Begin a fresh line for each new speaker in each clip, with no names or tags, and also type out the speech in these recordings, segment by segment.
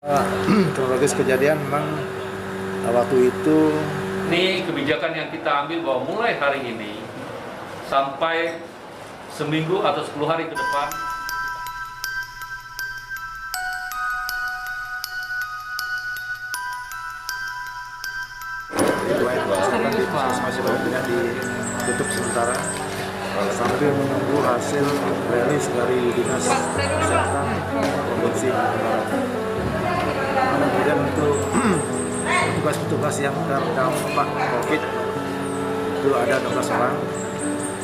Kronologis kejadian memang waktu itu
ini kebijakan yang kita ambil bahwa mulai hari ini sampai seminggu atau 10 hari ke depan
masih tidak ditutup sementara sambil menunggu hasil rilis dari Dinas Kesehatan Provinsi Barat. Kemudian untuk petugas-petugas yang terdampak COVID itu ada 12 orang,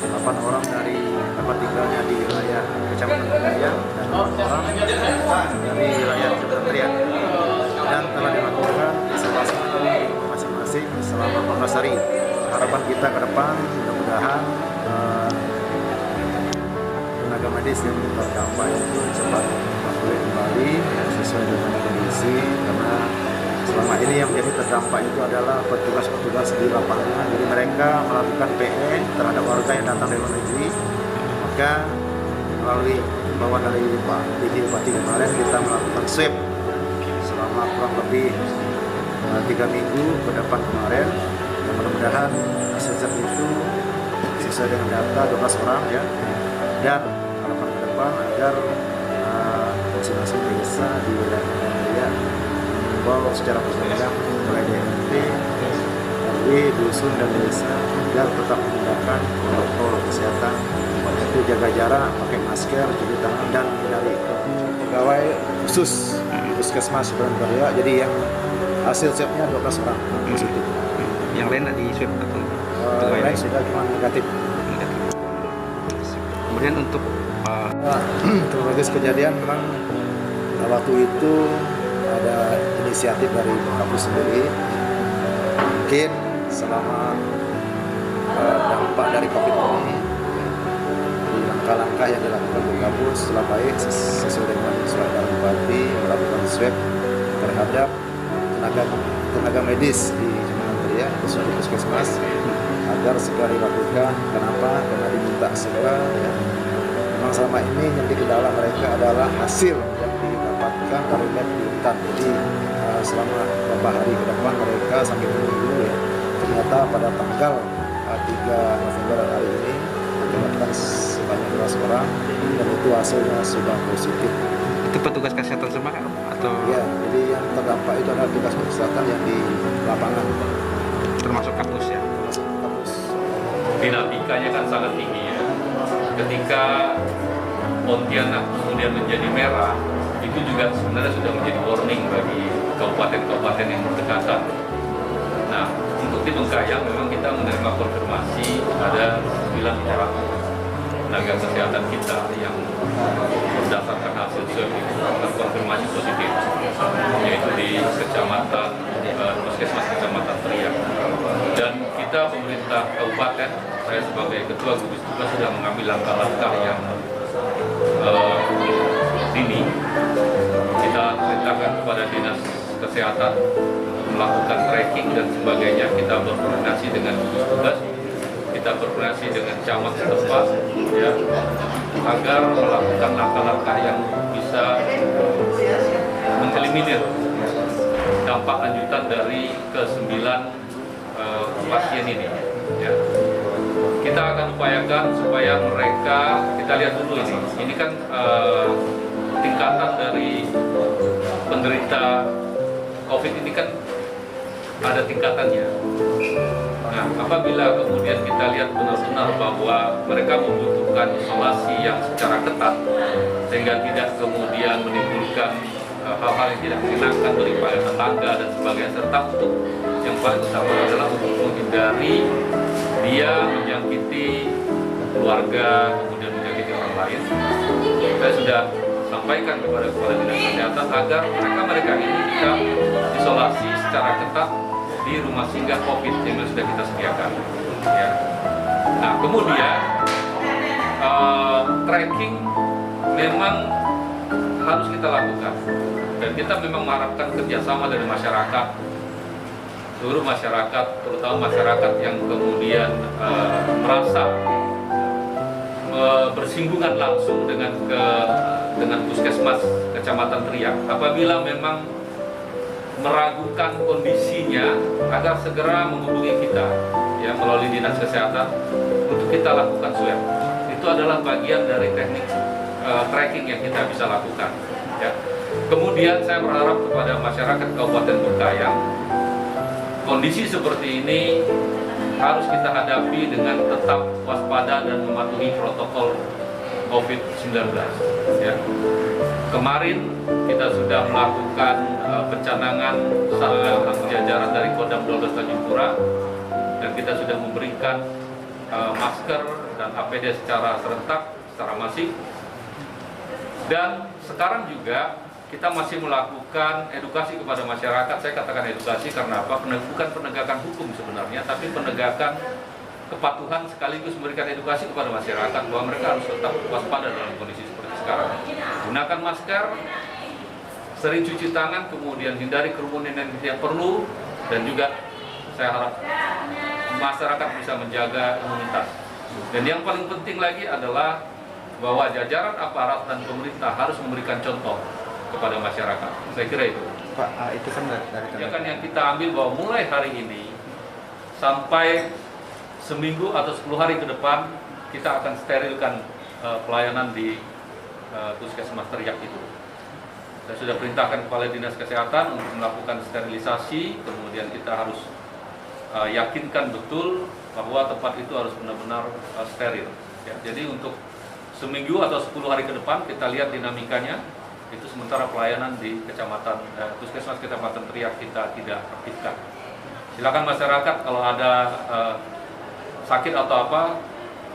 8 orang dari tempat tinggalnya di wilayah Kecamatan Gaya dan 4 orang dari wilayah Kecamatan Teriak, dan telah dilakukan isolasi masing-masing selama 14 hari. Harapan kita ke depan mudah-mudahan tenaga medis yang terdampak itu cepat pulih kembali sesuai dengan kondisi, karena selama ini yang menjadi terdampak itu adalah petugas-petugas di lapangan. Jadi mereka melakukan PE terhadap warga yang datang dari luar negeri. Maka melalui himbauan dari Pak Bupati kemarin kita melakukan swab selama kurang lebih 3 minggu ke depan kemarin. Dan mudah-mudahan hasil swab itu sesuai dengan data 12 orang ya. Dan harapan ke depan agar masing-masing desa di wilayah bahwa secara berjenjang mulai DRT, RW, dusun dan desa agar tetap menggunakan protokol kesehatan, yaitu jaga jarak, pakai masker, cuci tangan, dan dari pegawai khusus Puskesmas Berantaria. Jadi yang hasil swabnya 12 orang positif.
Yang lain di swab atau
lain sudah cuma negatif.
Kemudian untuk
kronologis kejadian memang waktu itu ada inisiatif dari kampus sendiri. Mungkin selama dampak dari COVID ini, langkah-langkah yang dilakukan di kampus setelah baik sesuai dengan surat dari Bupati melakukan swab terhadap tenaga medis di Kecamatan Teriak, khususnya di Puskesmas, agar segera dilakukan. Kenapa? Karena diminta segera ya. Memang selama ini yang dikendala mereka adalah hasil yang didapatkan dari lab di hutan. Jadi selama beberapa hari ke depan mereka sambil menunggu ya. Ternyata pada tanggal 3 November hari ini ditemukan sebanyak 12 orang dan itu hasilnya sudah positif.
itu petugas kesehatan semua atau
Ya, jadi yang terdampak itu adalah petugas kesehatan yang di lapangan,
termasuk kampus ya?
termasuk kampus.
dinamikanya kan sangat tinggi ya. Ketika Pontianak kemudian menjadi merah, itu juga sebenarnya sudah menjadi warning bagi kabupaten-kabupaten yang berdekatan. Nah, untuk di Bengkayang memang kita menerima konfirmasi ada 9 orang tenaga kesehatan kita yang berdasarkan hasil swab itu terkonfirmasi positif, yaitu di Kecamatan Puskesmas Kecamatan Teriak. Dan kita pemerintah kabupaten, saya sebagai ketua gugus tugas sudah mengambil langkah-langkah yang dini. Kita perintahkan kepada dinas kesehatan melakukan tracking dan sebagainya. Kita berkoordinasi dengan gugus tugas, kita berkoordinasi dengan camat setempat, ya, agar melakukan langkah-langkah yang bisa mengeliminir dampak lanjutan dari ke-9 pasien ini. Ya. Kita akan upayakan supaya mereka, kita lihat dulu ini kan tingkatan dari penderita COVID ini kan ada tingkatannya. Nah, apabila kemudian kita lihat benar-benar bahwa mereka membutuhkan isolasi yang secara ketat, sehingga tidak kemudian menimbulkan hal-hal yang tidak menyenangkan daripada tetangga dan sebagainya, serta untuk yang paling utama adalah untuk menghindari dia menjangkiti keluarga, kemudian menjangkiti orang lain. Saya sudah sampaikan kepada kepala dinas kesehatan agar mereka ini bisa isolasi secara ketat di rumah singgah COVID yang sudah kita sediakan. Ya. Nah, kemudian tracking memang harus kita lakukan, dan kita memang mengharapkan kerjasama dari masyarakat, seluruh masyarakat, terutama masyarakat yang kemudian merasa bersinggungan langsung dengan Puskesmas Kecamatan Teriak. Apabila memang meragukan kondisinya agar segera menghubungi kita ya melalui dinas kesehatan untuk kita lakukan swab. Itu adalah bagian dari teknik tracking yang kita bisa lakukan ya. Kemudian saya berharap kepada masyarakat Kabupaten Burkayang, kondisi seperti ini harus kita hadapi dengan tetap waspada dan mematuhi protokol COVID-19 ya. Kemarin kita sudah melakukan pencanangan sama jajaran dari Kodam 12 Tanjung Pura, dan kita sudah memberikan masker dan APD secara serentak, secara masif. Dan sekarang juga kita masih melakukan edukasi kepada masyarakat. Saya katakan edukasi karena apa? Bukan penegakan hukum sebenarnya, tapi penegakan kepatuhan sekaligus memberikan edukasi kepada masyarakat bahwa mereka harus tetap waspada dalam kondisi seperti sekarang. Gunakan masker, sering cuci tangan, kemudian hindari kerumunan yang perlu, dan juga saya harap masyarakat bisa menjaga imunitas. Dan yang paling penting lagi adalah bahwa jajaran aparat dan pemerintah harus memberikan contoh kepada masyarakat. Saya kira itu.
Pak, itu kan dari
Kebijakan yang kita ambil bahwa mulai hari ini sampai seminggu atau 10 hari ke depan kita akan sterilkan pelayanan di puskesmas teriak itu. Saya sudah perintahkan kepala dinas kesehatan untuk melakukan sterilisasi, kemudian kita harus yakinkan betul bahwa tempat itu harus benar-benar steril. Ya, jadi untuk seminggu atau 10 hari ke depan kita lihat dinamikanya. Itu sementara pelayanan di kecamatan puskesmas kecamatan teriak kita tidak aktifkan. Silakan masyarakat kalau ada sakit atau apa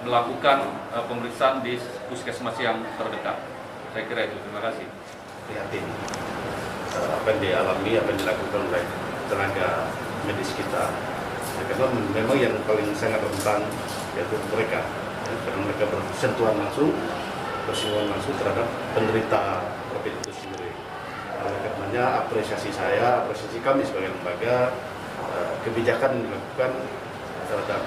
melakukan pemeriksaan di puskesmas yang terdekat. Saya kira itu. Terima kasih.
Prihatin apa yang dialami, apa yang dilakukan oleh tenaga medis kita. Ya, karena memang yang paling sangat rentan yaitu mereka, ya, karena mereka bersentuhan langsung, bersinggungan langsung terhadap penderita COVID itu sendiri. Oleh karenanya apresiasi kami sebagai lembaga, kebijakan yang dilakukan terhadap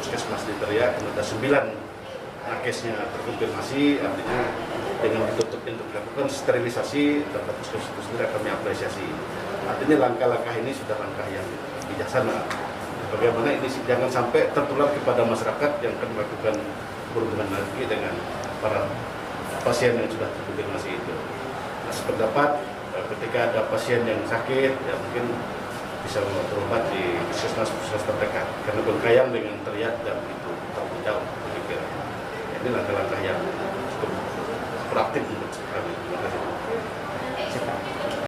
puskesmas di Teriak, ada 9 nakesnya terkonfirmasi, artinya dengan ditutup untuk dilakukan sterilisasi terhadap puskesmas itu sendiri kami apresiasi. Artinya langkah-langkah ini sudah langkah yang bijaksana. Bagaimana ini jangan sampai tertular kepada masyarakat yang akan melakukan berhubungan lagi dengan para pasien yang sudah terkonfirmasi itu. Nah, sependapat ketika ada pasien yang sakit, ya mungkin bisa berobat di puskesmas terdekat. Karena Burkayang dengan Teriak dan itu terlalu jauh, saya kira. Ini langkah-langkah yang cukup praktik.